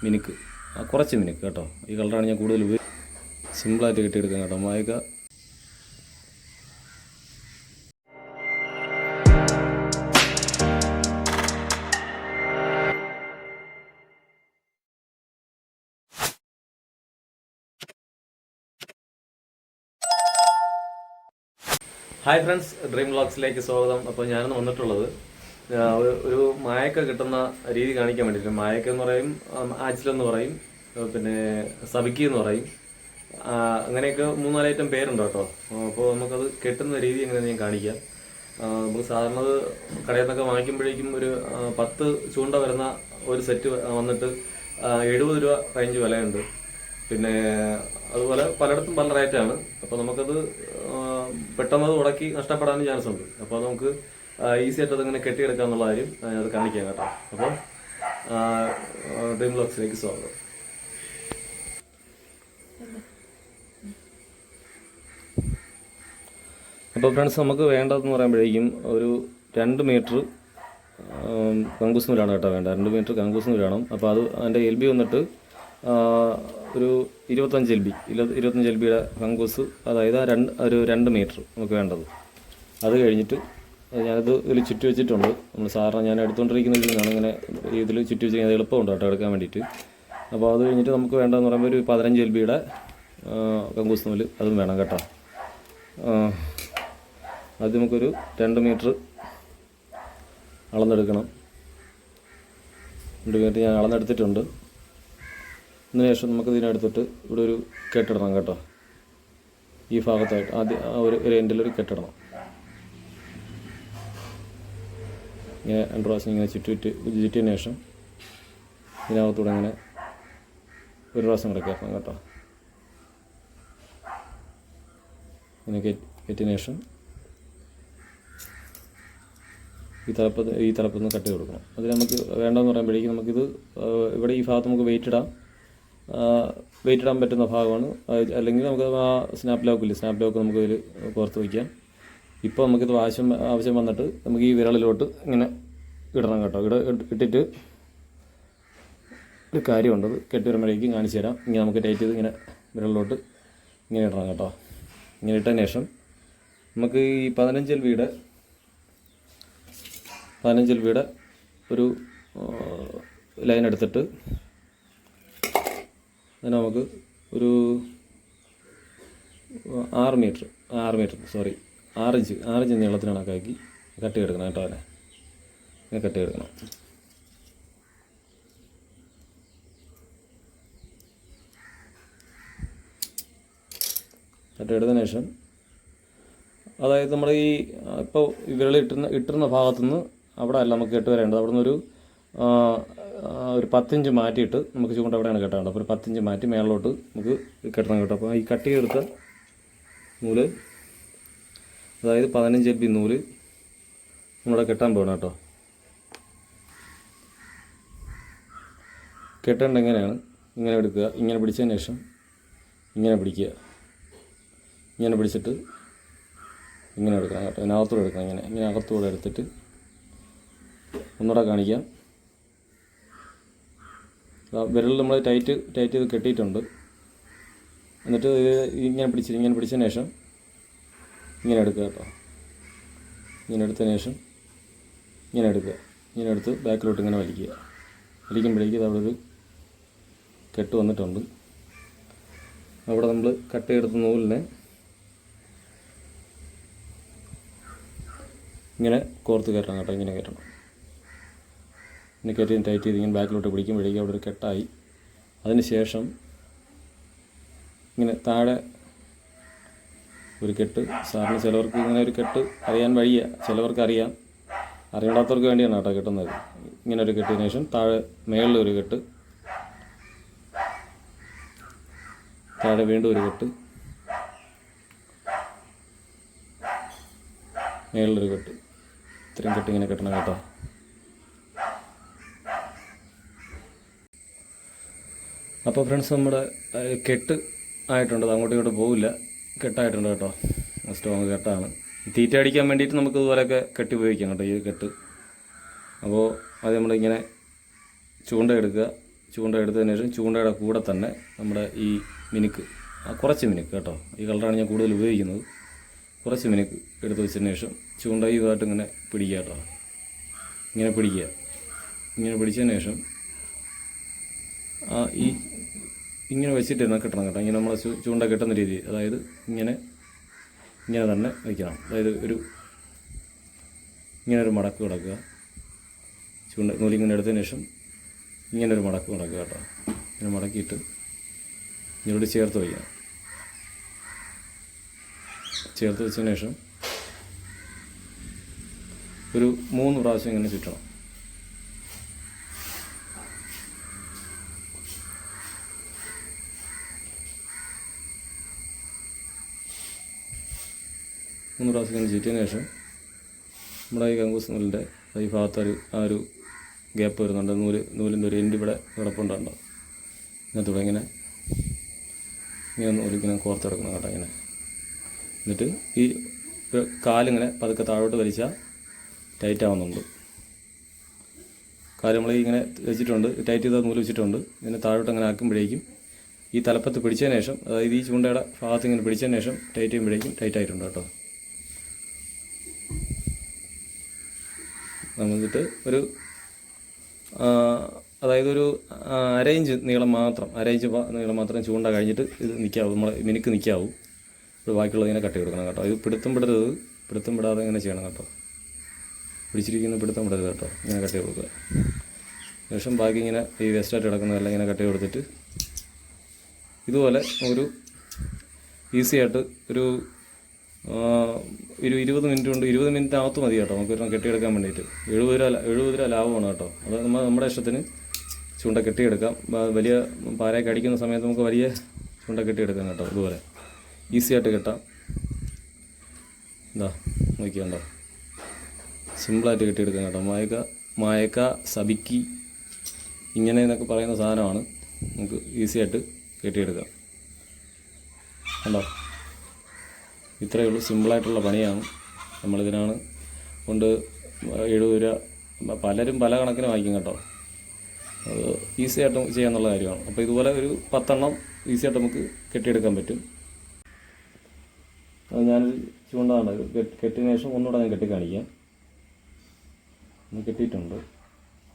മിനുക്ക്, കുറച്ച് മിനുക്ക് കേട്ടോ. ഈ കളറാണ് ഞാൻ കൂടുതൽ സിമ്പിളായിട്ട് കെട്ടിയെടുക്കാം കേട്ടോ. മായക ഹായ് ഫ്രണ്ട്സ്, ഡ്രീം വ്ളോഗ്സിലേക്ക് സ്വാഗതം. അപ്പോൾ ഞാനൊന്ന് വന്നിട്ടുള്ളത് ഒരു മായക്ക കിട്ടുന്ന രീതി കാണിക്കാൻ വേണ്ടിയിട്ട്. മായക്ക എന്ന് പറയും, ആച്ചിലെന്ന് പറയും, പിന്നെ സബിക്കി എന്ന് പറയും. അങ്ങനെയൊക്കെ 3-4 ഐറ്റം പേരുണ്ട് കേട്ടോ. അപ്പോൾ നമുക്കത് കെട്ടുന്ന രീതി എങ്ങനെയാണെന്ന് ഞാൻ കാണിക്കാം. നമുക്ക് സാധാരണ കടയിൽ നിന്നൊക്കെ വാങ്ങിക്കുമ്പോഴേക്കും ഒരു 10 ചൂണ്ട വരുന്ന ഒരു സെറ്റ് വന്നിട്ട് 70 രൂപ റേഞ്ച് വിലയുണ്ട്. പിന്നെ അതുപോലെ പലയിടത്തും പല റേറ്റാണ്. അപ്പോൾ നമുക്കത് പെട്ടെന്ന് ഉടക്കി നഷ്ടപ്പെടാനും ചാൻസ് ഉണ്ട്. അപ്പോൾ നമുക്ക് ഈസി ആയിട്ട് അതിങ്ങനെ കെട്ടിയെടുക്കുക എന്നുള്ള കാര്യം അത് കാണിക്കാം കേട്ടോ. അപ്പോൾ ഡ്രീം വ്ളോഗ്സിലേക്ക് സ്വാഗതം. അപ്പോൾ ഫ്രണ്ട്സ്, നമുക്ക് വേണ്ടതെന്ന് പറയുമ്പോഴേക്കും ഒരു 2 മീറ്റർ കങ്കൂസ് നൂലാണ് കേട്ടോ വേണ്ട. 2 മീറ്റർ കങ്കൂസ് നൂല് വേണം. അപ്പോൾ അത് അതിൻ്റെ LB വന്നിട്ട് ഒരു 25 LB 25 LBയുടെ കങ്കൂസ്, അതായത് ഒരു 2 മീറ്റർ നമുക്ക് വേണ്ടത്. അത് കഴിഞ്ഞിട്ട് ഞാനത് ഇതിൽ ചുറ്റി വെച്ചിട്ടുണ്ട്. നമ്മൾ സാധാരണ ഞാൻ എടുത്തുകൊണ്ടിരിക്കുന്ന ഇതിലാണ് ഇങ്ങനെ ഇതിൽ ചുറ്റി വെച്ച് അത് എളുപ്പമുണ്ട് കേട്ടോ എടുക്കാൻ വേണ്ടിയിട്ട്. അപ്പോൾ അത് കഴിഞ്ഞിട്ട് നമുക്ക് വേണ്ടതെന്ന് പറയുമ്പോൾ ഒരു 15 LBയുടെ കങ്കൂസ് നൂല് അതും വേണം കേട്ടോ. അത് നമുക്കൊരു 2 മീറ്റർ അളന്നെടുക്കണം. 2 മീറ്റർ ഞാൻ അളന്നെടുത്തിട്ടുണ്ട്. അതിനുശേഷം നമുക്ക് ഇതിനെടുത്തിട്ട് ഇവിടെ ഒരു കെട്ടിടണം കേട്ടോ. ഈ ഭാഗത്തായിട്ട് ആദ്യം ഒരു എൻഡിലൊരു കെട്ടിടണം. ഇങ്ങനെ 2 പ്രാവശ്യം ഇങ്ങനെ ചുറ്റിയതിന് ശേഷം ഇതിനകത്തൂടെ ഇങ്ങനെ ഒരു പ്രാവശ്യം കൂടെ കയറ്റണം കേട്ടോ. ഇങ്ങനെ കെറ്റിയതിന് ശേഷം ഈ തലപ്പത്ത് നിന്ന് കട്ട് ചെയ്ത് കൊടുക്കണം. അത് നമുക്ക് വേണ്ടതെന്ന് പറയുമ്പോഴേക്കും നമുക്കിത് ഇവിടെ ഈ ഭാഗത്ത് നമുക്ക് വെയിറ്റ് ഇടാൻ പറ്റുന്ന ഭാഗമാണ്. അല്ലെങ്കിൽ നമുക്ക് ആ സ്നാപ്പ് ലോക്ക് നമുക്ക് ഇതിൽ പുറത്ത് വയ്ക്കാം. ഇപ്പോൾ നമുക്കിത് ആവശ്യം വന്നിട്ട് നമുക്ക് ഈ വിരളിലോട്ട് ഇങ്ങനെ ഇടണം കേട്ടോ. ഇട്ടിട്ട് ഒരു കാര്യമുണ്ട്, അത് കെട്ടി വരുമ്പോഴേക്കും കാണിച്ചു തരാം. ഇങ്ങനെ നമുക്ക് ടൈറ്റ് ചെയ്ത് ഇങ്ങനെ വിരളിലോട്ട് ഇങ്ങനെ ഇടണം കേട്ടോ. ഇങ്ങനെ ഇട്ടതിന് ശേഷം നമുക്ക് ഈ 15 LBയുടെ ഒരു ലൈൻ എടുത്തിട്ട് അതിന് നമുക്ക് ഒരു 6 ഇഞ്ച് നീളത്തിന് കണക്കാക്കി കട്ട് എടുക്കണം കേട്ടോ. അതിനെ ഇങ്ങനെ കട്ട് എടുക്കണം. കട്ട് എടുത്തതിന് ശേഷം, അതായത് നമ്മൾ ഈ ഇപ്പോൾ വിരൽ ഇട്ടുന്ന ഭാഗത്തുനിന്ന് അവിടെ അല്ല നമുക്ക് കെട്ട് വരേണ്ടത്. അവിടെ നിന്നൊരു 10 ഇഞ്ച് മാറ്റിയിട്ട് നമുക്ക് ചൂണ്ട അവിടെയാണ് കെട്ടേണ്ടത്. അപ്പോൾ ഒരു 10 ഇഞ്ച് മാറ്റി മേളിലോട്ട് നമുക്ക് കെട്ടണം കേട്ടോ. അപ്പോൾ ഈ കട്ട് ചെയ്തെടുത്ത നൂല്, അതായത് 15 LB നൂല് നമ്മുടെ കെട്ടാൻ പോകണം കേട്ടോ. കെട്ടേണ്ട എങ്ങനെയാണ്, ഇങ്ങനെ എടുക്കുക. ഇങ്ങനെ പിടിച്ചതിന് ശേഷം ഇങ്ങനെ പിടിക്കുക. ഇങ്ങനെ പിടിച്ചിട്ട് ഇങ്ങനെ എടുക്കണം കേട്ടോ. ഇതിനകത്തൂടെ എടുക്കണം. ഇങ്ങനെ അകത്തൂടെ എടുത്തിട്ട് ഒന്നുകൂടെ കാണിക്കാം. വിരൽ നമ്മൾ ടൈറ്റ് ചെയ്ത് കെട്ടിയിട്ടുണ്ട്. എന്നിട്ട് ഇങ്ങനെ പിടിച്ചതിന് ശേഷം ഇങ്ങനെ എടുക്കുക കേട്ടോ. ഇങ്ങനെ എടുത്തതിന് ശേഷം ഇങ്ങനെ എടുക്കുക. ഇങ്ങനെ എടുത്ത് ബാക്കിലോട്ട് ഇങ്ങനെ വലിക്കുമ്പോഴേക്കും അവിടെ ഒരു കെട്ട് വന്നിട്ടുണ്ട്. അവിടെ നമ്മൾ കട്ട് ചെയ്തെടുത്ത നൂലിനെ ഇങ്ങനെ കോർത്ത് കയറ്റണം കേട്ടോ. ഇങ്ങനെ കയറ്റണം. ഇങ്ങനെ കയറ്റി ടൈറ്റ് ചെയ്ത് ഇങ്ങനെ ബാക്കിലോട്ട് പിടിക്കുമ്പോഴേക്കും അവിടെ ഒരു കെട്ടായി. അതിന് ശേഷം ഇങ്ങനെ താഴെ ഒരു കെട്ട്. സാറിന് ചിലവർക്ക് ഇങ്ങനെ ഒരു കെട്ട് അറിയാൻ വഴിയാണ്, ചിലവർക്ക് അറിയാം. അറിയാത്തവർക്ക് വേണ്ടിയാണ് കേട്ടോ കെട്ടുന്നത്. ഇങ്ങനെ ഒരു കെട്ടിയതിന് ശേഷം താഴെ മേളിലൊരു കെട്ട്, താഴെ വീണ്ടും ഒരു കെട്ട്, മേളിലൊരു കെട്ട്. ഇത്രയും കെട്ട് ഇങ്ങനെ കെട്ടണം കേട്ടോ. അപ്പോൾ ഫ്രണ്ട്സ്, നമ്മുടെ കെട്ട് ആയിട്ടുണ്ട്. അങ്ങോട്ടും ഇങ്ങോട്ടും പോവില്ല, കെട്ടായിട്ടുണ്ട് കേട്ടോ. സ്ട്രോങ് കെട്ടാണ്. തീറ്റ അടിക്കാൻ വേണ്ടിയിട്ട് നമുക്ക് ഇതുപോലെയൊക്കെ കെട്ടി ഉപയോഗിക്കാം കേട്ടോ ഈ കെട്ട്. അപ്പോൾ അത് നമ്മളിങ്ങനെ ചൂണ്ട എടുക്കുക. ചൂണ്ട എടുത്തതിന് ശേഷം ചൂണ്ടയുടെ കൂടെ തന്നെ നമ്മുടെ ഈ മിനുക്ക്, കുറച്ച് മിനുക്ക് കേട്ടോ, ഈ കളറാണ് ഞാൻ കൂടുതൽ ഉപയോഗിക്കുന്നത്. കുറച്ച് മിനുക്ക് എടുത്ത് വെച്ചതിന് ശേഷം ചൂണ്ട ഇതായിട്ട് ഇങ്ങനെ പിടിക്കുക കേട്ടോ. ഇങ്ങനെ പിടിക്കുക. ഇങ്ങനെ പിടിച്ചതിന് ശേഷം ഈ ഇങ്ങനെ വെച്ചിട്ട് തന്നെ കിട്ടണം കേട്ടോ. ഇങ്ങനെ നമ്മൾ ചൂണ്ട കിട്ടുന്ന രീതി, അതായത് ഇങ്ങനെ തന്നെ വയ്ക്കണം. അതായത് ഇങ്ങനെ ഒരു മടക്ക് കിടക്കുക. ചൂണ്ട നൂലിങ്ങനെ എടുത്തതിന് ശേഷം ഇങ്ങനെ ഒരു മടക്ക് കിടക്കുക കേട്ടോ. ഇങ്ങനെ മടക്കിയിട്ട് ഇതിനോട് ചേർത്ത് വയ്ക്കുക. ചേർത്ത് വെച്ചതിന് ശേഷം ഒരു 3 പ്രാവശ്യം ഇങ്ങനെ ചുറ്റണം. മൂന്ന് പ്രാവശ്യം ഇങ്ങനെ ചുറ്റിയതിന് ശേഷം നമ്മുടെ ഈ കങ്കൂസ് നൂലിൻ്റെ ഈ ഭാഗത്തൊരു ഒരു ഗ്യാപ്പ് വരുന്നുണ്ട്. നൂലിൻ്റെ ഒരു എൻഡ് ഇവിടെ കിടപ്പുണ്ടോ. ഇതിനകത്തൂടെ ഇങ്ങനെ നൂലിങ്ങനെ കോർത്തെടുക്കണം കേട്ടോ. ഇങ്ങനെ എന്നിട്ട് ഈ കാലിങ്ങനെ പതുക്കെ താഴോട്ട് വലിച്ചാൽ ടൈറ്റ് ആവുന്നുണ്ട്. കാല് നമ്മൾ ഇങ്ങനെ വെച്ചിട്ടുണ്ട്, ടൈറ്റ് ചെയ്ത നൂല് വെച്ചിട്ടുണ്ട്. ഇതിനെ താഴോട്ട് അങ്ങനെ ആക്കുമ്പോഴേക്കും ഈ തലപ്പത്ത് പിടിച്ചതിന് ശേഷം, അതായത് ഈ ചൂണ്ടയുടെ ഭാഗത്ത് ഇങ്ങനെ പിടിച്ചതിന് ശേഷം ടൈറ്റ് ചെയ്യുമ്പോഴേക്കും ടൈറ്റ് ആയിട്ടുണ്ട് കേട്ടോ. എന്നിട്ട് അതായത് ഒരു 1/2 ഇഞ്ച് നീളം മാത്രം ചൂണ്ട കഴിഞ്ഞിട്ട് ഇത് നിൽക്കാവും, നമ്മൾ മിനുക്ക് നിൽക്കാവും. ബാക്കിയുള്ളത് ഇങ്ങനെ കട്ടി കൊടുക്കണം കേട്ടോ. ഇത് പിടുത്തം വിടാതെ ഇങ്ങനെ ചെയ്യണം കേട്ടോ. പിടിച്ചിരിക്കുന്ന പിടുത്തം വിടരുത് കേട്ടോ. ഇങ്ങനെ കട്ടി കൊടുക്കുക. ശേഷം ബാക്കി ഇങ്ങനെ ഈ വേസ്റ്റായിട്ട് കിടക്കുന്നതെല്ലാം ഇങ്ങനെ കട്ടി കൊടുത്തിട്ട് ഇതുപോലെ ഒരു ഈസി ആയിട്ട് ഒരു 20 മിനിറ്റ് കൊണ്ട് 20 മിനിറ്റ് അകത്ത് മതി കേട്ടോ നമുക്ക് കെട്ടിയെടുക്കാൻ വേണ്ടിയിട്ട്. 70 രൂപ ലാഭമാണ് കേട്ടോ. അത് നമ്മുടെ ഇഷ്ടത്തിന് ചൂണ്ട കെട്ടിയെടുക്കാം. വലിയ പാരയൊക്കെ അടിക്കുന്ന സമയത്ത് നമുക്ക് വലിയ ചൂണ്ട കെട്ടിയെടുക്കാം കേട്ടോ. ഇതുപോലെ ഈസി ആയിട്ട് കെട്ടാം. എന്താ നോക്കിയുണ്ടോ, സിമ്പിളായിട്ട് കെട്ടിയെടുക്കാം കേട്ടോ. മായക്ക സബിക്കി ഇങ്ങനെ എന്നൊക്കെ പറയുന്ന സാധനമാണ്. നമുക്ക് ഈസി ആയിട്ട് കെട്ടിയെടുക്കാം. കണ്ടോ, ഇത്രയേ ഉള്ളൂ. സിമ്പിളായിട്ടുള്ള പണിയാണ്. നമ്മളിതിനാണ് കൊണ്ട് 70 രൂപ പലരും പല കണക്കിന് വാങ്ങിക്കും കേട്ടോ. അത് ഈസി ആയിട്ട് ചെയ്യാന്നുള്ള കാര്യമാണ്. അപ്പോൾ ഇതുപോലെ ഒരു 10 എണ്ണം ഈസി ആയിട്ട് നമുക്ക് കെട്ടിയെടുക്കാൻ പറ്റും. അത് ഞാനൊരു ചൂണ്ടാണ് കെട്ടിയതിന് ശേഷം ഒന്നുകൂടെ ഞാൻ കെട്ടി കാണിക്കാം. കെട്ടിയിട്ടുണ്ട്,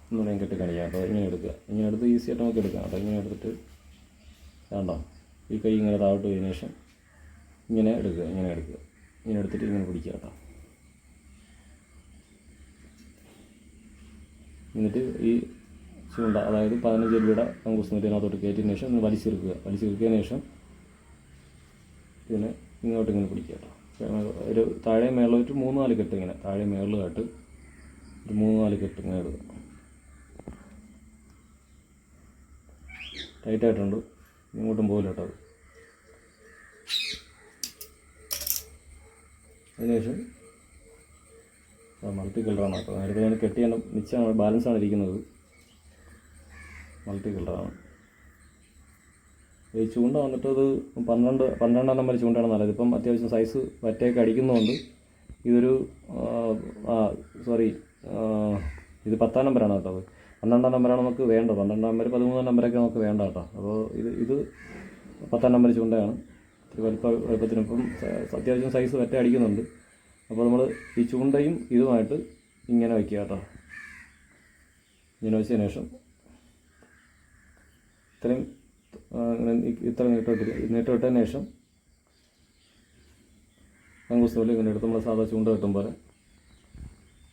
ഒന്നുകൂടെ ഞാൻ കെട്ടി കാണിക്കാം കേട്ടോ. ഇങ്ങനെ എടുക്കുക. ഇങ്ങനെ എടുത്ത് ഈസി ആയിട്ട് നമുക്ക് എടുക്കാം കേട്ടോ. ഇങ്ങനെ എടുത്തിട്ട് വേണ്ടോ, ഈ കൈ ഇങ്ങനെ താഴോട്ട് പോയതിനു ശേഷം ഇങ്ങനെ എടുക്കുക. ഇങ്ങനെ എടുത്തിട്ട് ഇങ്ങനെ പിടിക്കുക കേട്ടോ. എന്നിട്ട് ഈ ചൂണ്ട, അതായത് 15 രൂപയുടെ കങ്കൂസ് നൂലിനകത്തോട്ട് കയറ്റിയതിന് ശേഷം വലിച്ചെടുക്കിയതിന് ശേഷം പിന്നെ ഇങ്ങോട്ട് ഇങ്ങനെ പിടിക്കുക കേട്ടോ. ഒരു താഴെ മേളിലോട്ട് 3-4 കെട്ട് ഇങ്ങനെ താഴെ മേളിലായിട്ട് ഒരു 3-4 കെട്ട് ഇങ്ങനെ എടുക്കുക. ടൈറ്റായിട്ടുണ്ട്, ഇങ്ങോട്ടും പോകില്ല കേട്ടോ. അതിനുശേഷം മൾട്ടി കളറാണ് കേട്ടോ. നേരത്തെ ഞാൻ കെട്ടിയാണ് മിച്ചമാണ്, ബാലൻസാണ് ഇരിക്കുന്നത്. മൾട്ടി കളറാണ് ഈ ചൂണ്ട. വന്നിട്ട് അത് 12 നമ്പർ ചൂണ്ടയാണ് നല്ലത്. ഇപ്പം അത്യാവശ്യം സൈസ് വറ്റയൊക്കെ അടിക്കുന്നതുകൊണ്ട് ഇതൊരു ഇത് 10 നമ്പറാണ് കേട്ടോ. 12 നമ്പറാണ് നമുക്ക് വേണ്ടത്. 12 നമ്പർ 13 നമ്പറൊക്കെ നമുക്ക് വേണ്ട കേട്ടോ. അപ്പോൾ ഇത് 10 നമ്പർ ചൂണ്ടയാണ്. ഇത്തിരി വലുപ്പത്തിനിപ്പം അത്യാവശ്യം സൈസ് വറ്റ അടിക്കുന്നുണ്ട്. അപ്പോൾ നമ്മൾ ഈ ചൂണ്ടയും ഇതുമായിട്ട് ഇങ്ങനെ വയ്ക്കുക കേട്ടോ. ഇങ്ങനെ വെച്ചതിന് ശേഷം ഇത്ര നീട്ടമിട്ടതിന് ശേഷം കങ്കൂസ് നൂല് ഇങ്ങനെ എടുത്ത് നമ്മൾ സാധാ ചൂണ്ട കിട്ടും പോലെ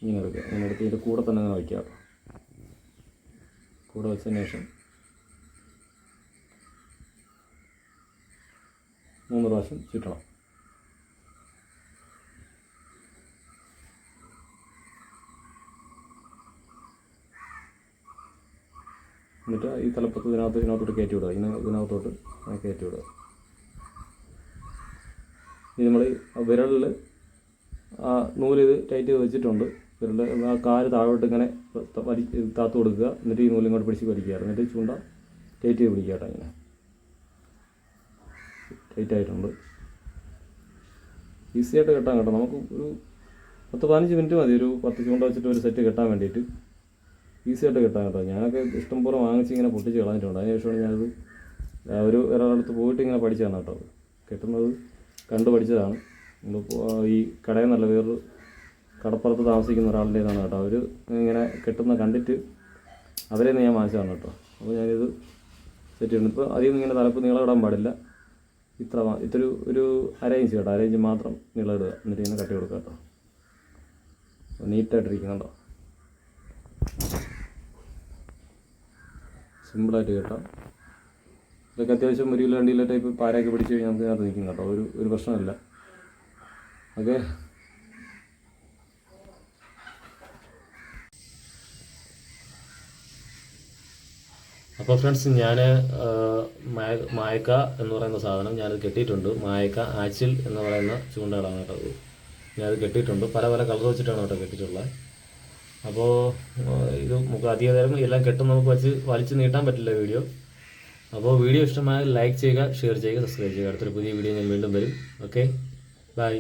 ഇങ്ങനെ എടുക്കുക. ഇങ്ങനെ എടുത്ത് ഇതിൻ്റെ കൂടെ തന്നെ അങ്ങനെ വയ്ക്കുക കേട്ടോ. കൂടെ വെച്ചതിന് ശേഷം 3 പ്രാവശ്യം ചുറ്റണം. എന്നിട്ട് ഈ തലപ്പത്ത് ഇതിനകത്തോട്ട് കയറ്റി വിടുക. ഇതിനകത്തോട്ട് കയറ്റി വിടുക. ഇനി നമ്മൾ വിരലിൽ നൂല് ടൈറ്റ് ചെയ്ത് വെച്ചിട്ടുണ്ട്. വിരൽ കാല് താഴോട്ട് ഇങ്ങനെ താത്തു കൊടുക്കുക. എന്നിട്ട് ഈ നൂല് ഇങ്ങോട്ട് പിടിച്ച് വലിക്കുക. എന്നിട്ട് ചൂണ്ട ടൈറ്റ് ചെയ്ത് പിടിക്കുക കേട്ടോ. ഇങ്ങനെ ടൈറ്റായിട്ടുണ്ട്. ഈസി ആയിട്ട് കെട്ടാൻ കേട്ടോ. നമുക്ക് ഒരു 10-15 മിനിറ്റ് മതി ഒരു 10 ചൂണ്ട വെച്ചിട്ട് ഒരു സെറ്റ് കെട്ടാൻ വേണ്ടിയിട്ട്. ഈസി ആയിട്ട് കിട്ടാൻ കേട്ടോ. ഞാനൊക്കെ ഇഷ്ടംപോലെ വാങ്ങിച്ച് ഇങ്ങനെ പൊട്ടിച്ച് കളഞ്ഞിട്ടുണ്ട്. അതിനുശേഷമാണ് ഞാനത് ഒരാളടുത്ത് പോയിട്ട് ഇങ്ങനെ പഠിച്ചതാണ് കേട്ടോ. കെട്ടുന്നത് കണ്ടു പഠിച്ചതാണ്. ഈ കടയിൽ നിന്നല്ല, വേറൊരു കടപ്പുറത്ത് താമസിക്കുന്ന ഒരാളുടെ ഇതാണ് കേട്ടോ. അവർ ഇങ്ങനെ കെട്ടുന്ന കണ്ടിട്ട് അവരെ നിന്ന് ഞാൻ വാങ്ങിച്ചതാണ് കേട്ടോ. അപ്പോൾ ഞാനിത് സെറ്റ് ചെയ്യുന്നു. ഇപ്പോൾ അധികം ഇങ്ങനെ തലപ്പ് നീളം ഇടാൻ പാടില്ല. ഇതൊരു 1/2 ഇഞ്ച് കേട്ടോ, 1/2 ഇഞ്ച് മാത്രം നീളം ഇടുക. എന്നിട്ട് ഇങ്ങനെ കട്ടി കൊടുക്കുക കേട്ടോ. നീറ്റായിട്ടിരിക്കുന്നുണ്ടോ, സിമ്പിളായിട്ട് കേട്ടോ. ഇതൊക്കെ അത്യാവശ്യം 1 കിലോ 2 കിലോ ടൈപ്പ് പാരയൊക്കെ പിടിച്ച് കഴിഞ്ഞാൽ നമുക്ക് അതിനകത്ത് നിൽക്കും കേട്ടോ. ഒരു പ്രശ്നമില്ല. ഓക്കെ, അപ്പോൾ ഫ്രണ്ട്സ്, ഞാൻ മായക്ക എന്ന് പറയുന്ന സാധനം ഞാനത് കെട്ടിയിട്ടുണ്ട്. മായക്ക ആച്ചിൽ എന്ന് പറയുന്ന ചൂണ്ടകളാണ് കേട്ടോ. ഞാനത് കെട്ടിയിട്ടുണ്ട്. പല പല കളർ വെച്ചിട്ടാണ് കേട്ടോ കെട്ടിയിട്ടുള്ളത്. അപ്പോൾ ഇത് നമുക്ക് അധിക നേരം എല്ലാം കെട്ടും നമുക്ക് വലിച്ച് നീട്ടാൻ പറ്റില്ല വീഡിയോ. അപ്പോൾ വീഡിയോ ഇഷ്ടമായാൽ ലൈക്ക് ചെയ്യുക, ഷെയർ ചെയ്യുക, സബ്സ്ക്രൈബ് ചെയ്യുക. അടുത്തൊരു പുതിയ വീഡിയോ ഞാൻ വീണ്ടും വരും. Okay, by.